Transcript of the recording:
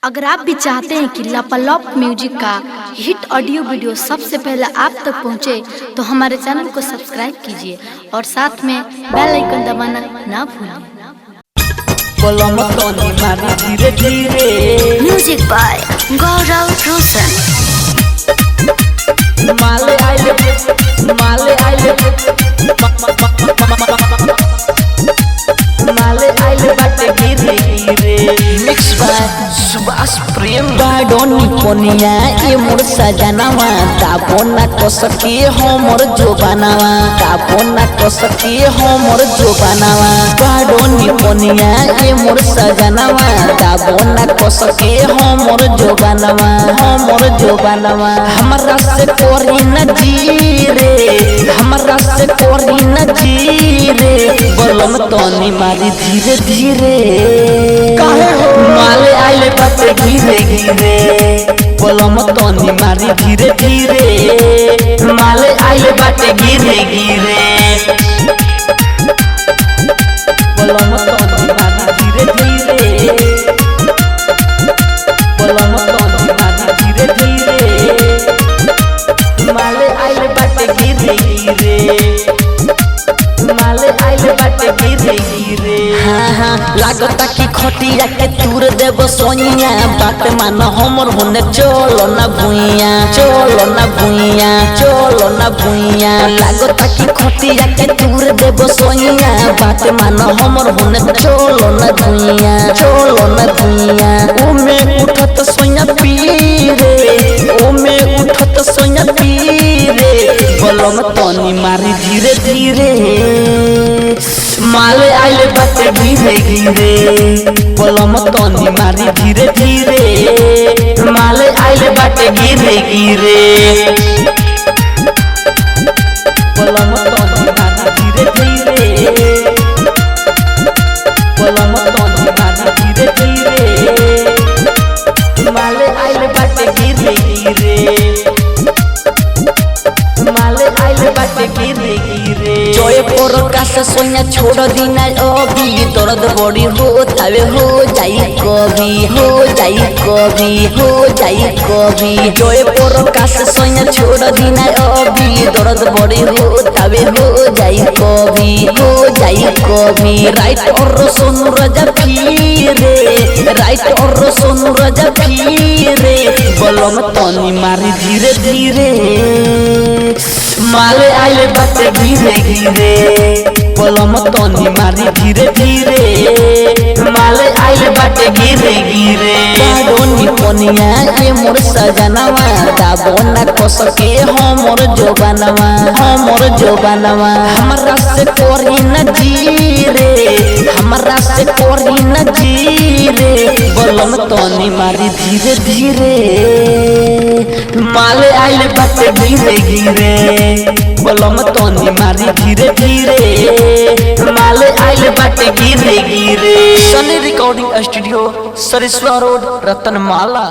अगर आप भी चाहते हैं कि लापालॉप म्यूजिक का हिट ऑडियो वीडियो सबसे पहले आप तक पहुंचे, तो हमारे चैनल को सब्सक्राइब कीजिए और साथ में बेल आइकन दबाना ना भूलें। धीरे धीरे म्यूजिक बाय गौरव रोशन। माले आइले माले आइले माले आइले बाटे गिरे गिरे मिक्स बाय सुभाष प्रेम बाडोनी कोनिया ये मोर सजनावा दाबो ना को सकी हो मोर जोबानावा दाबो ना को सकी हो मोर जोबानावा बाडोनी कोनिया ये मोर सजनावा दाबो ना को सकी हो मोर जोबानावा हो मोर जोबानावा हमरा से कोरी न जी रे हमरा से कोरी न जी रे बोलम तोनी मारी धीरे धीरे काहे हो माले आइले बाटे गिरे गिरे बोलम तोनी मारी धीरे धीरे माले आइले बाटे गिरे गिरे बोलम तोनी मारी धीरे धीरे बोलम तोनी मारी धीरे धीरे माले आइले बाटे गिरे गिरे माले आइले बाटे गिरे गिरे हाँ हाँ लागता कि खटिया के तूर देव सोनिया बात मान हमर होने चलो ना भुइया चलो ना भुइया चलो ना भुइया लागता कि खटिया के तूर देव सोनिया बात मान हमर होने चलो ना भुइया चलो ना भुइया ओमे उठत सोया पीरे ओमे उठत सोया पीरे बोलम तोनी मारी धीरे धीरे माले आइले बाटे गिरे गिरे बोलम तोनी मारी धीरे धीरे माले आइले बाटे गिरे गिरे बोलम तोनी मारी धीरे धीरे बोलम तोनी मारी धीरे धीरे माले आइले बाटे गिरे गिरे माले आइले बाटे गिरे गिरे जोए प्रकाश सोया छोड़ दीना अभी दर्द बड़ी होतावे हो जाई कभी हो जाई कभी हो जाई कभी जोए प्रकाश सोया छोड़ दीना अभी दर्द बड़ी होतावे हो जाई कभी हो जाई कभी राइट और सोनू राजा फिरे राइट और सोनू राजा फिरे बोलम तोनी मारी धीरे धीरे माले आइले बाटे गिरे गिरे बोलम तोनी मारी धीरे धीरे माले आइले बाटे गिरे गिरे बाडोनी कोनिया ये मोर सजनावा दाबो ना को सके हो मोर जोबानावा हो मोर जोबानावा हमरा से कोरी न जी रे हमरा से कोरी न जी रे बोलम तोनी मारी धीरे धीरे माले आइले बाटे गिरे गिरे बोलम तोनी मारी धीरे धीरे माले आइले बाटे गिरे गिरे सनी रिकॉर्डिंग स्टूडियो सरिस्वा रोड रतनमाला।